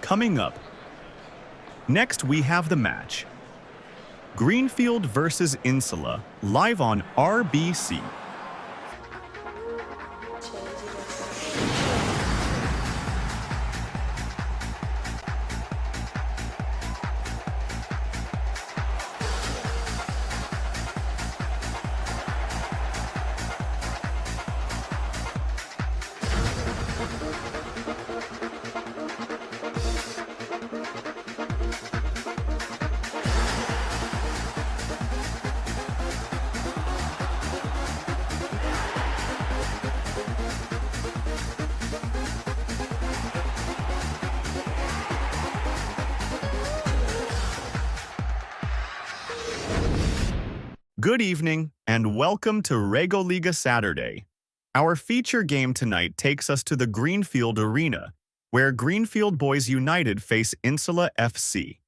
coming up. Next, we have the match. Greenfield versus Insula, live on RBC. Good evening, and welcome to Regoliga Saturday. Our feature game tonight takes us to the Greenfield Arena, where Greenfield Boys United face Insula FC.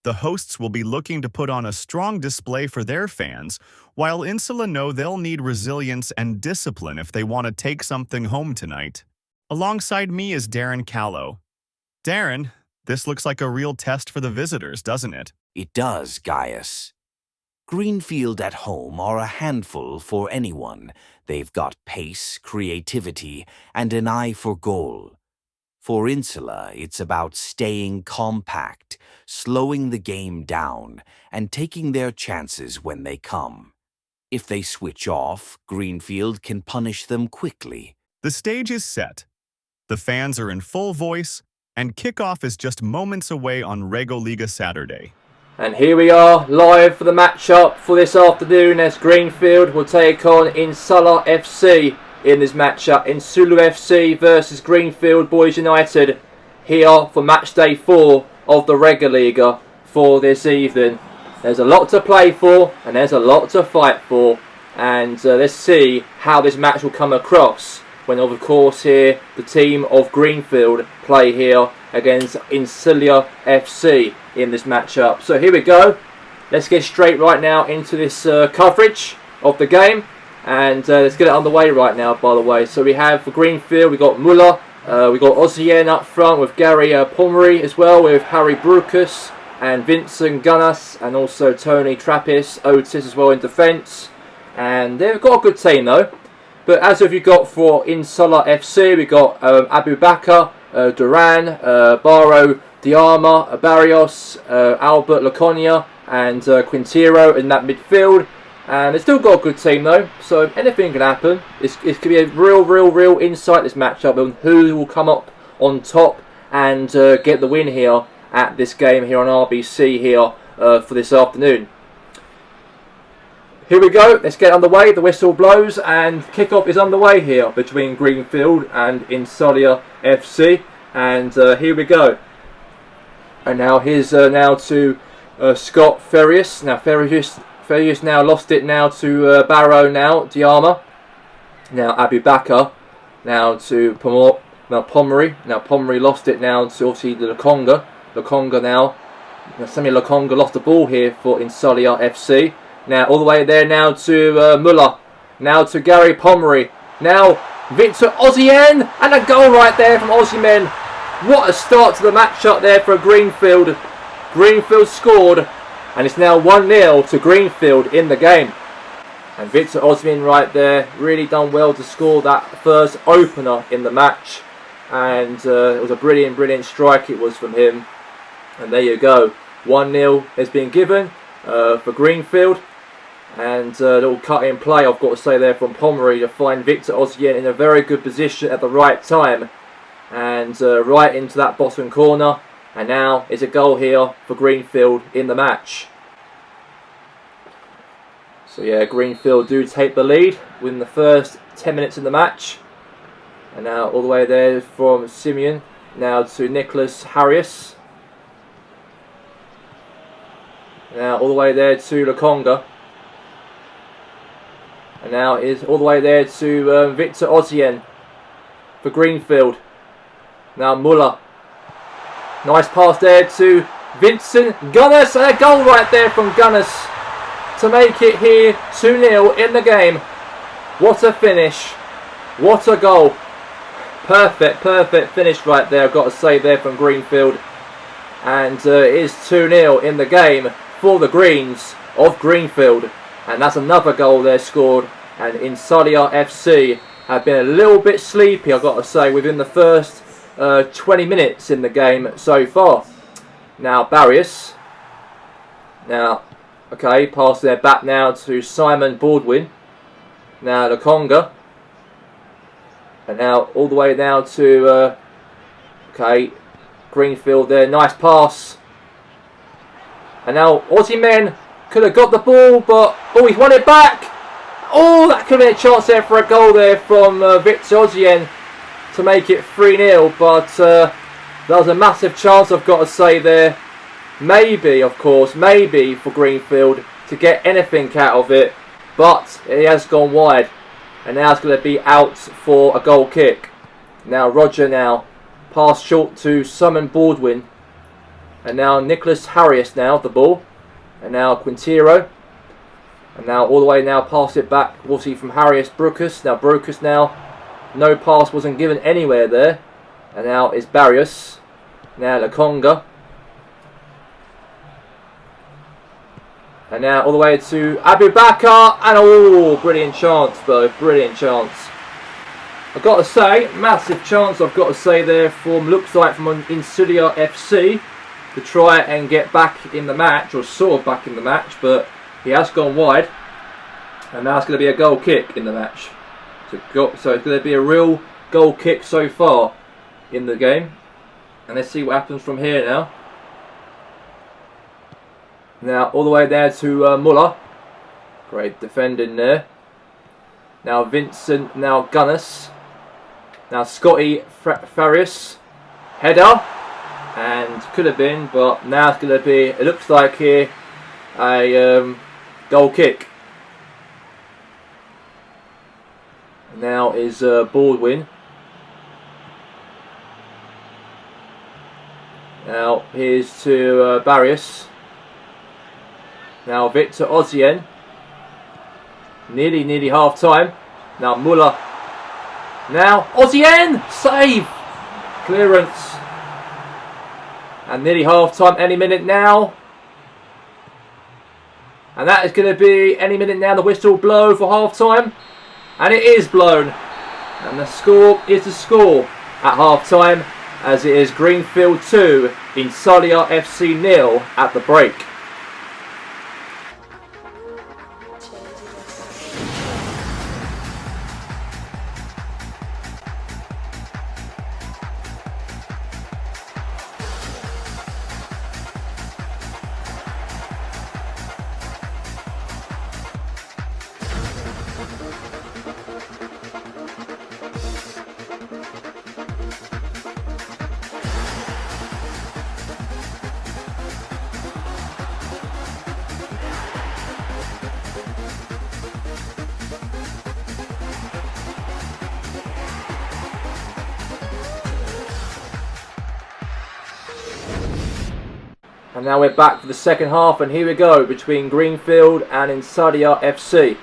The hosts will be looking to put on a strong display for their fans, while Insula know they'll need resilience and discipline if they want to take something home tonight. Alongside me is Darren Callow. Darren, this looks like a real test for the visitors, doesn't it? It does, Gaius. Greenfield at home are a handful for anyone. They've got pace, creativity, and an eye for goal. For Insula, it's about staying compact, slowing the game down, and taking their chances when they come. If they switch off, Greenfield can punish them quickly. The stage is set. The fans are in full voice, and kickoff is just moments away on Regoliga Saturday. And here we are, live for the matchup for this afternoon as Greenfield will take on Insula FC in this matchup. Insula FC versus Greenfield Boys United here for Matchday 4 of the Regoliga for this evening. There's a lot to play for and there's a lot to fight for. And let's see how this match will come across when, of course, here the team of Greenfield play here against Insula FC in this matchup. So here we go. Let's get straight right now into this coverage of the game, and let's get it underway right now. By the way, so we have for Greenfield, we got Muller, we got Ossien up front with Gary Pomery as well, with Harry Brucus and Vincent Gunnas, and also Tony Trappis, Otis as well in defence. And they've got a good team though. But as have you got for Insula FC, we got Abu Bakr, Duran, Barro Diarma, Barrios, Albert Laconia, and Quintero in that midfield. And they've still got a good team though, so anything can happen. It could be a real insight, this matchup, on who will come up on top and get the win here at this game here on RBC here for this afternoon. Here we go, let's get underway. The whistle blows and kickoff is underway here between Greenfield and Insula FC. And here we go. And now here's now to Scott Ferrius. Now Ferrius now lost it now to Barrow now, Diarma. Now Abu Bakr. Now to Pomery. Now Pomery lost it now to obviously the Laconga. Laconga now. Sammy Laconga lost the ball here for Insula FC. Now all the way there now to Muller. Now to Gary Pomery. Now Victor Ossien. And a goal right there from Osimhen. What a start to the matchup there for Greenfield. Greenfield scored. And it's now 1-0 to Greenfield in the game. And Victor Osimhen right there. Really done well to score that first opener in the match. And it was a brilliant strike it was from him. And there you go. 1-0 has been given for Greenfield. And a little cut in play, I've got to say there, from Pomery to find Victor Ossien in a very good position at the right time. And right into that bottom corner. And now it's a goal here for Greenfield in the match. So yeah, Greenfield do take the lead within the first 10 minutes in the match. And now all the way there from Simeon. Now to Nicholas Harris. Now all the way there to Laconga. And now is all the way there to Victor Ossien for Greenfield. Now Muller. Nice pass there to Vincent Gunnas. And a goal right there from Gunnas to make it here 2-0 in the game. What a finish. What a goal. perfect finish right there, I've got to say there from Greenfield. And it is 2-0 in the game for the Greens of Greenfield. And that's another goal there scored. And Insalia FC have been a little bit sleepy, I've got to say, within the first 20 minutes in the game so far. Now Barrios. Now, okay, pass there back now to Simon Baldwin. Now Lukonga. And now all the way now to, okay, Greenfield there. Nice pass. And now Aussie men could have got the ball, but, oh, he's won it back. Oh, that could have been a chance there for a goal there from Victor Ossien to make it 3-0. But that was a massive chance, I've got to say there. Maybe, of course, maybe for Greenfield to get anything out of it. But it has gone wide. And now it's going to be out for a goal kick. Now Roger now. Pass short to Simon Baldwin. And now Nicholas Harris now, the ball. And now Quintero. And now all the way now, pass it back. We'll see from Harris, Brucus. Now Brucus now. No pass wasn't given anywhere there. And now it's Barrios. Now Lukonga. And now all the way to Abu Bakar. And oh, brilliant chance though. Brilliant chance. I've got to say, massive chance I've got to say there from, looks like from Insulia FC to try and get back in the match, or sort of back in the match, but he has gone wide. And now it's going to be a goal kick in the match. So it's going to be a real goal kick so far in the game. And let's see what happens from here now. Now all the way there to Muller. Great defending there. Now Vincent, now Gunness. Now Scotty Farias. Header. And could have been, but now it's going to be, it looks like here, a goal kick. Now is Baldwin. Now here's to Barrios. Now Victor Ossien. Nearly half time. Now Muller. Now Ossien! Save! Clearance. And nearly half time, any minute now. And that is going to be any minute now, the whistle blow for half time. And it is blown. And the score is the score at half time, as it is Greenfield 2, Insalia FC 0 at the break. And now we're back for the second half, and here we go between Greenfield and Insalia FC.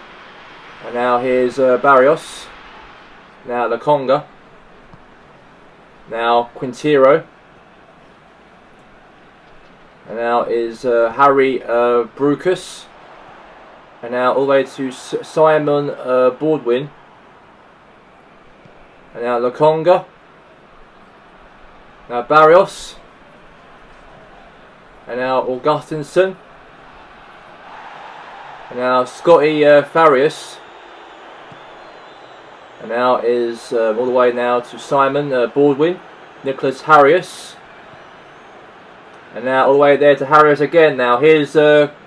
And now here's Barrios. Now Lukonga. Now Quintero. And now is Harry Brucus. And now all the way to Simon Baldwin. And now Lukonga. Now Barrios. And now Augustinson. And now Scotty Farias. And now is all the way now to Simon Baldwin. Nicholas Harris. And now all the way there to Harris again. Now here's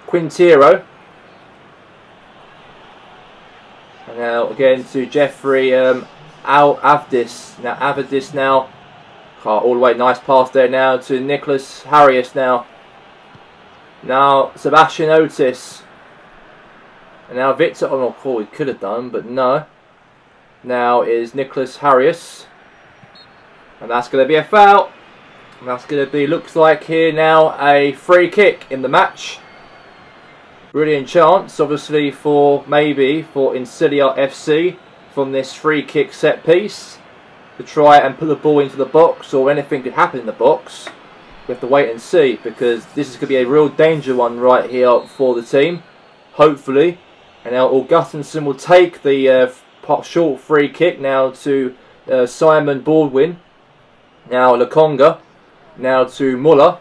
Quintero. And now again to Jeffrey Avdis. Now Avdis now. All the way, nice pass there now to Nicholas Harris now. Now Sebastian Otis. And now Victor, oh no, cool, he could have done, but no. Now is Nicholas Harris. And that's going to be a foul. And that's going to be, looks like here now, a free kick in the match. Brilliant chance, obviously, for maybe for Insidia FC from this free kick set piece. to try and put the ball into the box, or anything could happen in the box. We have to wait and see, because this is going to be a real danger one right here for the team, hopefully. And now Augustinson will take the short free kick now to Simon Baldwin. Now Lokonga, now to Muller,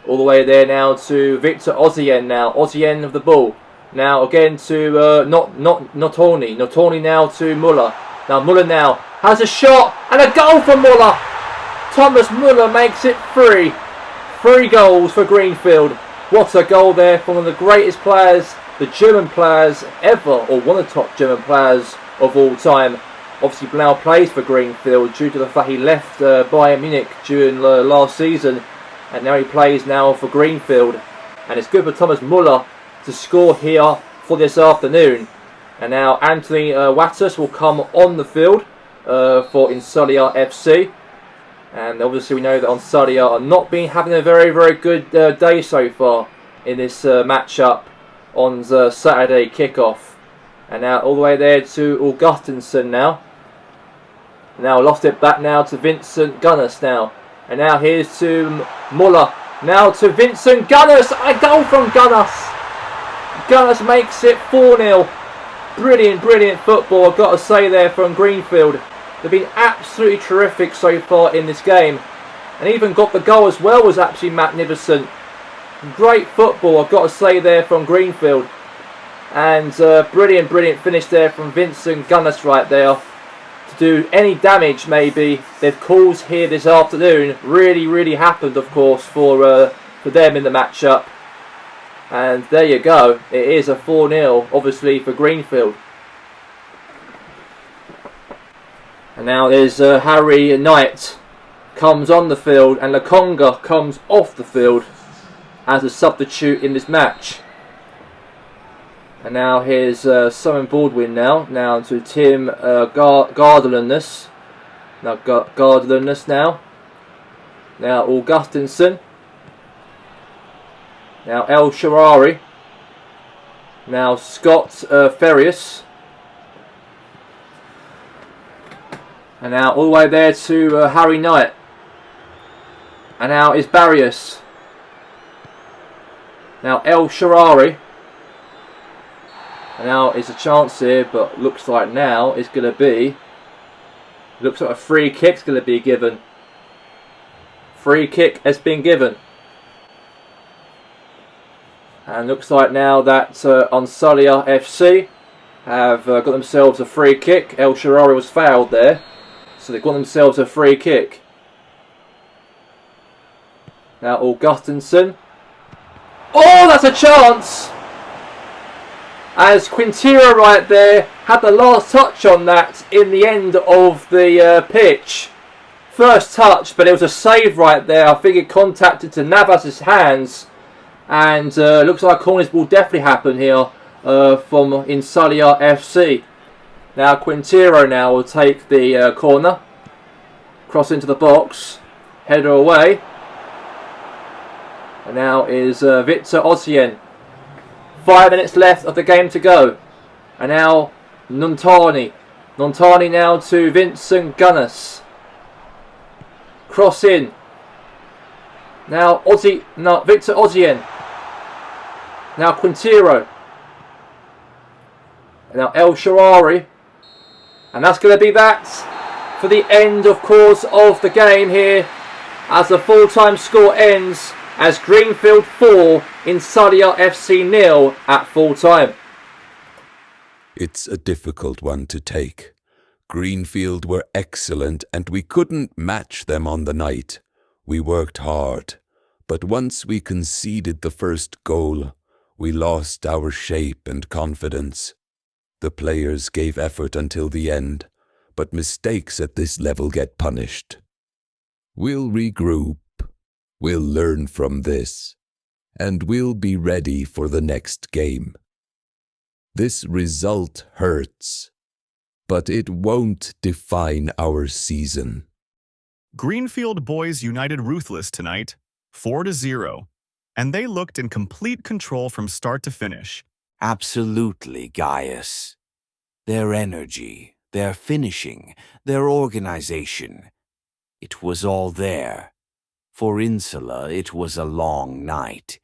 all the way there now to Victor Osimhen. Now Osimhen of the ball. Now again to Notoni. Notoni now to Muller. Now Muller now has a shot and a goal for Muller. Thomas Muller makes it 3. 3 goals for Greenfield. What a goal there from one of the greatest players, the German players ever, or one of the top German players of all time. Obviously now plays for Greenfield due to the fact he left Bayern Munich during last season, and now he plays now for Greenfield. And it's good for Thomas Muller to score here for this afternoon. And now Anthony Wattas will come on the field for Insulia FC. And obviously we know that Insulia are not having a very, very good day so far in this matchup on the Saturday kickoff. And now all the way there to Augustinson now. Now lost it back now to Vincent Gunners now. And now here's to Muller. Now to Vincent Gunners. A goal from Gunners. Gunners makes it 4-0. Brilliant, brilliant football, I've got to say there from Greenfield. They've been absolutely terrific so far in this game. And even got the goal as well was absolutely magnificent. Great football, I've got to say there from Greenfield. And brilliant, brilliant finish there from Vincent Gunners right there. To do any damage maybe they've caused here this afternoon. Really, really happened of course for them in the matchup. And there you go, it is a 4-0 obviously for Greenfield. And now there's Harry Knight comes on the field, and Lokonga comes off the field as a substitute in this match. And now here's Simon Baldwin now to Tim Gardelandness. Now Gardelandness now. Now Augustinson. Now El Sharari. Now Scott Ferrius. And now all the way there to Harry Knight. And now is Barrios. Now El Sharari. And now is a chance here, but looks like now it's going to be... Looks like a free kick's going to be given. Free kick has been given. And looks like now that Insulia FC have got themselves a free kick. El Sharari was fouled there. So they've got themselves a free kick. Now Augustinson. Oh, that's a chance! As Quintero right there had the last touch on that in the end of the pitch. First touch, but it was a save right there. I think it contacted to Navas' hands. And looks like corners will definitely happen here from Insulia FC. Now Quintero now will take the corner. Cross into the box. Header away. And now is Victor Osimhen. 5 minutes left of the game to go. And now Nontani. Nontani now to Vincent Gunners. Cross in. Now Victor Osimhen. Now Quintero. Now El Sharari. And that's going to be that for the end, of course, of the game here. As the full-time score ends as Greenfield 4, Insulia FC 0 at full-time. It's a difficult one to take. Greenfield were excellent and we couldn't match them on the night. We worked hard, but once we conceded the first goal, we lost our shape and confidence. The players gave effort until the end, but mistakes at this level get punished. We'll regroup, we'll learn from this, and we'll be ready for the next game. This result hurts, but it won't define our season. Greenfield boys united ruthless tonight, 4-0, and they looked in complete control from start to finish. Absolutely, Gaius. Their energy, their finishing, their organization. It was all there. For Insula, it was a long night.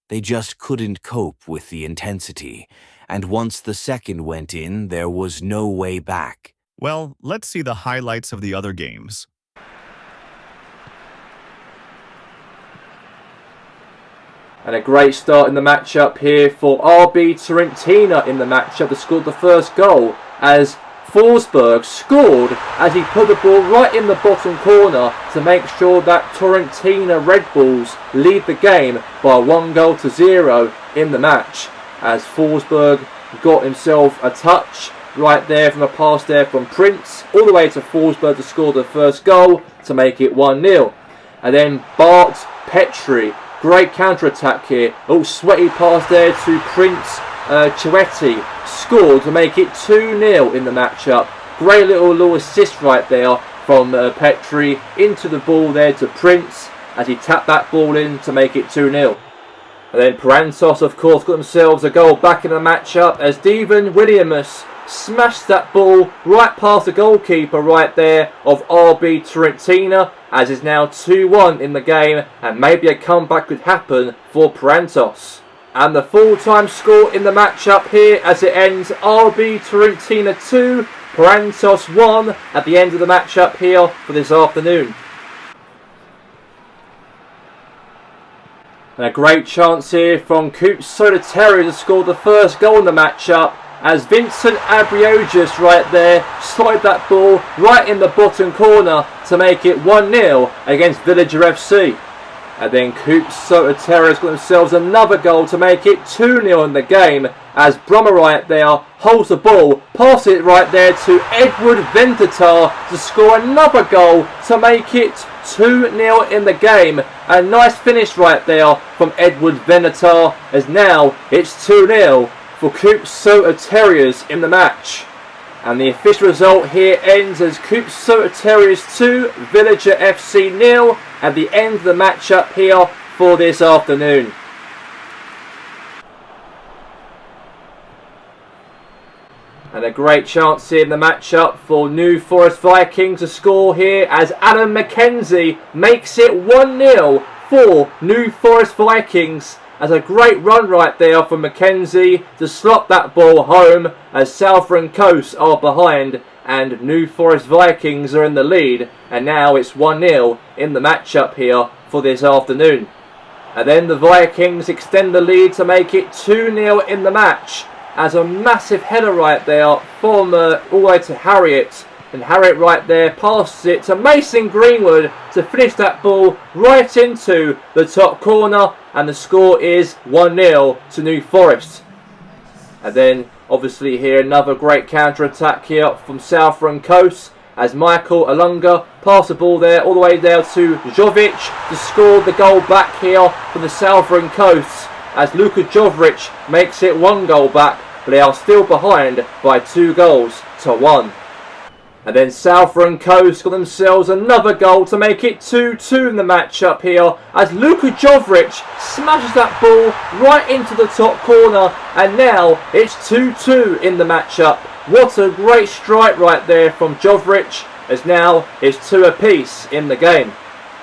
They just couldn't cope with the intensity, and once the second went in, there was no way back. Well, let's see the highlights of the other games. And a great start in the matchup here for RB Fiorentina in the matchup. They scored the first goal as Forsberg scored as he put the ball right in the bottom corner to make sure that Fiorentina Red Bulls lead the game by 1-0 in the match. As Forsberg got himself a touch right there from a pass there from Prince, all the way to Forsberg to score the first goal to make it 1-0. And then Bart Petri, great counter-attack here. Oh, sweaty pass there to Prince Chuetti, scored to make it 2-0 in the matchup. Great little assist right there from Petri into the ball there to Prince as he tapped that ball in to make it 2-0. And then Parantos, of course, got themselves a goal back in the matchup as Devan Williams smashed that ball right past the goalkeeper right there of RB Fiorentina, as is now 2-1 in the game, and maybe a comeback could happen for Parantos. And the full-time score in the matchup here as it ends, RB Fiorentina 2, Parantos 1 at the end of the matchup here for this afternoon. And a great chance here from Coop Solitario to score the first goal in the matchup as Vincent Abriogus right there slotted that ball right in the bottom corner to make it 1-0 against Villager FC. And then Coop Solitarios got themselves another goal to make it 2-0 in the game as Brummer right there holds the ball, passes it right there to Edward Vendatar to score another goal to make it 2-0 in the game. A nice finish right there from Edward Vendatar as now it's 2-0 for Coop Solitarios in the match. And the official result here ends as Coop Solitarios 2, Villager FC 0 at the end of the matchup here for this afternoon. And a great chance here in the matchup for New Forest Vikings to score here as Adam McKenzie makes it 1-0 for New Forest Vikings. As a great run right there from McKenzie to slot that ball home as Southern Coast are behind and New Forest Vikings are in the lead, and now it's 1-0 in the matchup here for this afternoon. And then the Vikings extend the lead to make it 2-0 in the match as a massive header right there from all the way to Harriet. And Harriet right there passes it to Mason Greenwood to finish that ball right into the top corner, and the score is 1-0 to New Forest. And then obviously here another great counter-attack here from Southern Coast as Michael Alunga passed the ball there all the way down to Jovic to score the goal back here for the Southern Coast as Luka Jovic makes it 1 goal back, but they are still behind by 2-1. And then Southern Coast got themselves another goal to make it 2-2 in the matchup here as Luka Jovic smashes that ball right into the top corner, and now it's 2-2 in the matchup. What a great strike right there from Jovic as now it's 2 apiece in the game.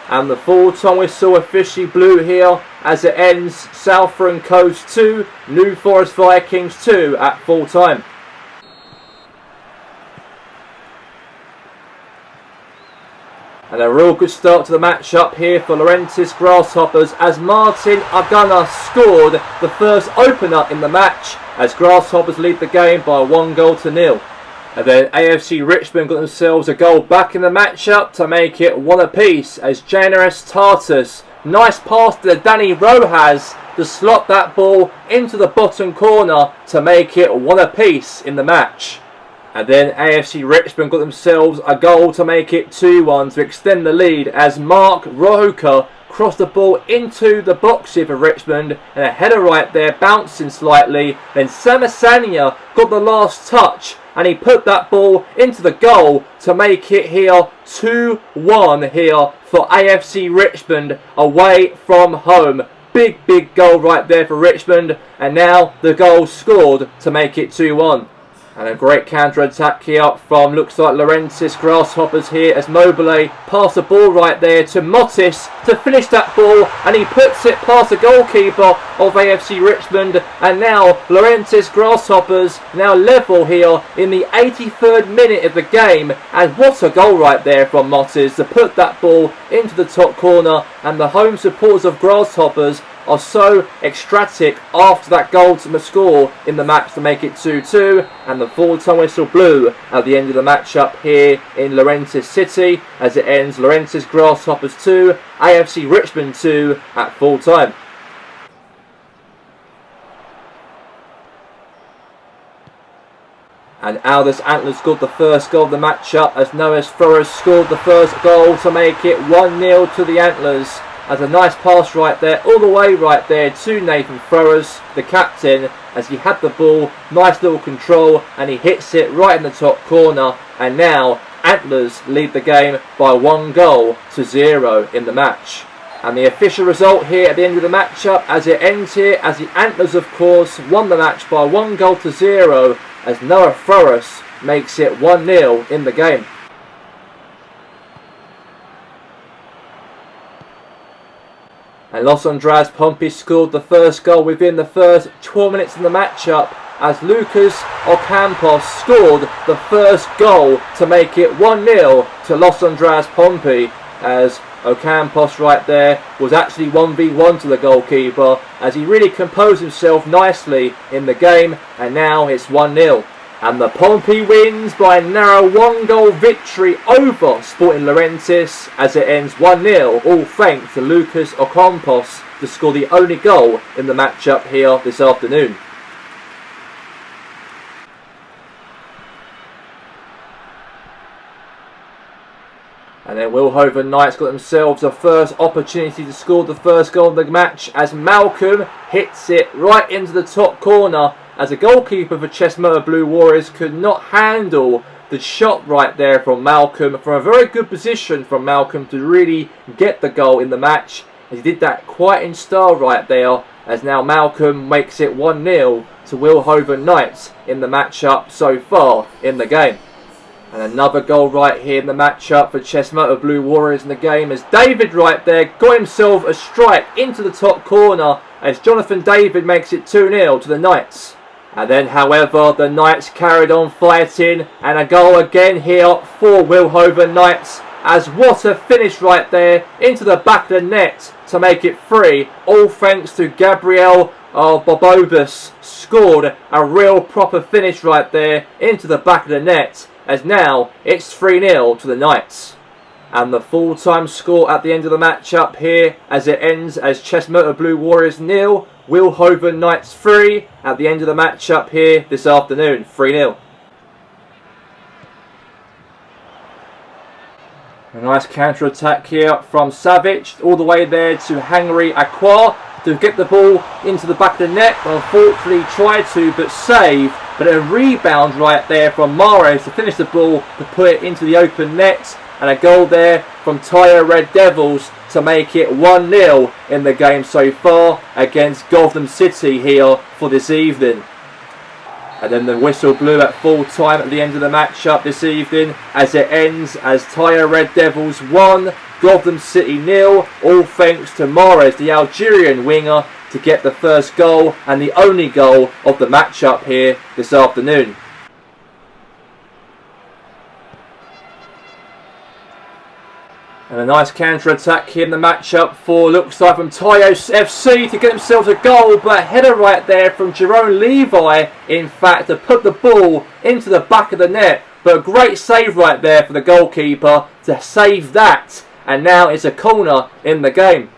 And the full-time whistle officially blew here as it ends Southern Coast 2, New Forest Vikings 2 at full-time. And a real good start to the matchup here for Laurentis Grasshoppers as Martin Agana scored the first opener in the match as Grasshoppers lead the game by 1-0. And then AFC Richmond got themselves a goal back in the matchup to make it 1 apiece as Generous Tartus, nice pass to Danny Rojas to slot that ball into the bottom corner to make it 1 apiece in the match. And then AFC Richmond got themselves a goal to make it 2-1 to extend the lead as Mark Rohuka crossed the ball into the box here for Richmond, and a header right there bouncing slightly. Then Samasania got the last touch and he put that ball into the goal to make it here 2-1 here for AFC Richmond away from home. Big goal right there for Richmond, and now the goal scored to make it 2-1. And a great counter-attack here from, looks like Laurentis Grasshoppers here as Mobile pass the ball right there to Mottis to finish that ball, and he puts it past the goalkeeper of AFC Richmond, and now Laurentis Grasshoppers now level here in the 83rd minute of the game, and what a goal right there from Mottis to put that ball into the top corner, and the home supporters of Grasshoppers are so ecstatic after that goal to score in the match to make it 2-2, and the full-time whistle blew at the end of the matchup here in Laurentis City as it ends Laurentis Grasshoppers 2, AFC Richmond 2 at full-time. And Aldous Antlers scored the first goal of the matchup as Noah Flores scored the first goal to make it 1-0 to the Antlers. As a nice pass right there, all the way right there to Nathan Flores, the captain, as he had the ball, nice little control, and he hits it right in the top corner. And now Antlers lead the game by 1-0 in the match. And the official result here at the end of the matchup as it ends here, as the Antlers of course won the match by 1-0 as Noah Flores makes it 1-0 in the game. And Los Andrades Pompey scored the first goal within the first 12 minutes in the matchup as Lucas Ocampos scored the first goal to make it 1-0 to Los Andrades Pompey, as Ocampos right there was actually 1v1 to the goalkeeper as he really composed himself nicely in the game, and now it's 1-0. And the Pompey wins by a narrow 1-goal victory over Sporting Laurentis as it ends 1-0, all thanks to Lucas Ocampos to score the only goal in the matchup here this afternoon. And then Wilhoven Knights got themselves a first opportunity to score the first goal of the match as Malcolm hits it right into the top corner, as the goalkeeper for Chestnut Blue Warriors could not handle the shot right there from Malcolm, from a very good position from Malcolm to really get the goal in the match. He did that quite in style right there, as now Malcolm makes it 1-0 to Wilhoven Knights in the matchup so far in the game. And another goal right here in the matchup for Chestnut Blue Warriors in the game, as David right there got himself a strike into the top corner as Jonathan David makes it 2-0 to the Knights. And then, however, the Knights carried on fighting, and a goal again here for Wilhoven Knights, as what a finish right there into the back of the net to make it 3, all thanks to Gabriel Bobobus scored a real proper finish right there into the back of the net, as now it's 3-0 to the Knights. And the full-time score at the end of the matchup here as it ends as Chestnut Blue Warriors 0, Wilhoven Knights 3 at the end of the matchup here this afternoon, 3-0. A nice counter-attack here from Savage, all the way there to Henry Aqua to get the ball into the back of the net, but unfortunately tried to but save, but a rebound right there from Mares to finish the ball to put it into the open net, and a goal there from Tyre Red Devils to make it 1-0 in the game so far against Gotham City here for this evening. And then the whistle blew at full time at the end of the matchup this evening as it ends as Tyre Red Devils 1, Gotham City 0, all thanks to Mares, the Algerian winger, to get the first goal and the only goal of the matchup here this afternoon. And a nice counter-attack here in the matchup for, looks like, from Tayo FC to get themselves a goal, but a header right there from Jerome Levi, in fact, to put the ball into the back of the net. But a great save right there for the goalkeeper to save that, and now it's a corner in the game.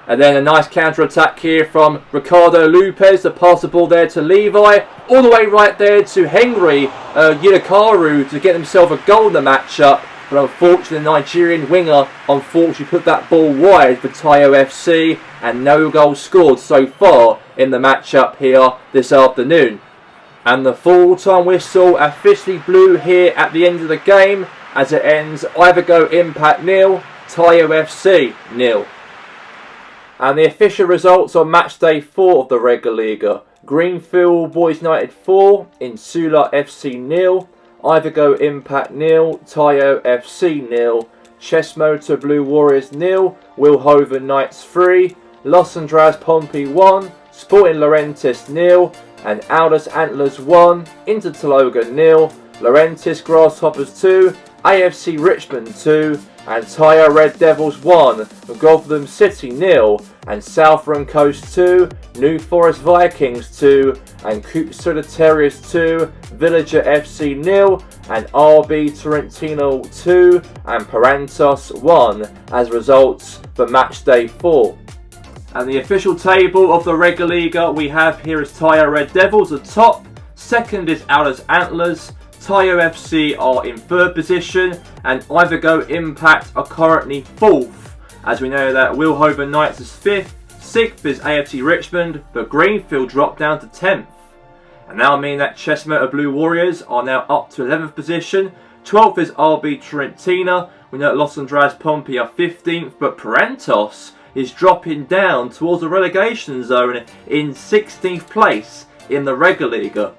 And then a nice counter-attack here from Ricardo Lopez to pass the ball there to Levi, all the way right there to Henry Yidakaru to get himself a goal in the matchup. But unfortunately, the Nigerian winger put that ball wide for Tayo FC, and no goal scored so far in the matchup here this afternoon. And the full-time whistle officially blew here at the end of the game as it ends Ivergo Impact 0, Tayo FC 0. And the official results on match day 4 of the Regular Liga. Greenfield Boys United 4, Insula FC 0, Ivigo Impact 0, Tayo FC 0, Chessmotor Blue Warriors 0, Wilhoven Knights 3, Los Andrade Pompey 1, Sporting Laurentis 0, and Aldous Antlers 1, Inter Taloga 0, Laurentis Grasshoppers 2, AFC Richmond 2, and Tyre Red Devils 1, Gotham City 0, and Southern Coast 2, New Forest Vikings 2, and Coopsula Terriers 2, Villager FC 0, and RB Torrentino 2, and Parantos 1 as results for Matchday 4. And the official table of the Regular Liga we have here is Tyre Red Devils at top, second is Aldous Antlers, Tayo FC are in third position, and Ivigo Impact are currently fourth, as we know that Wilhoven Knights is fifth, sixth is AFC Richmond, but Greenfield dropped down to 10th. And now mean that Chessmotor Blue Warriors are now up to 11th position, 12th is RB Trentina, we know that Los Andrade Pompey are 15th, but Parantos is dropping down towards the relegation zone in 16th place in the Regular Liga.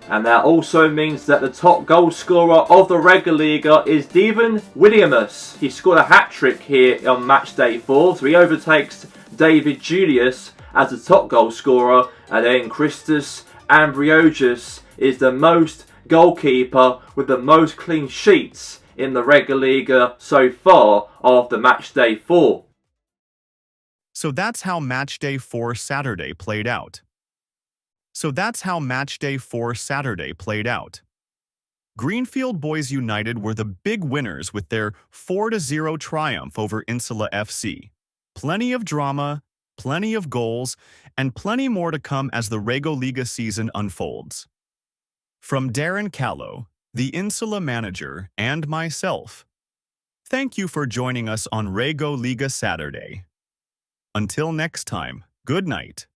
And that also means that the top goal scorer of the Regular Liga is Devon Williamus. He scored a hat-trick here on Matchday 4, so he overtakes David Julius as the top goal scorer, and then Christos Ambriogus is the most goalkeeper with the most clean sheets in the Regular Liga so far after Matchday 4. So that's how Matchday 4 Saturday played out. Greenfield Boys United were the big winners with their 4-0 triumph over Insula FC. Plenty of drama, plenty of goals, and plenty more to come as the Rego Liga season unfolds. From Darren Callow, the Insula manager, and myself, thank you for joining us on Rego Liga Saturday. Until next time, good night.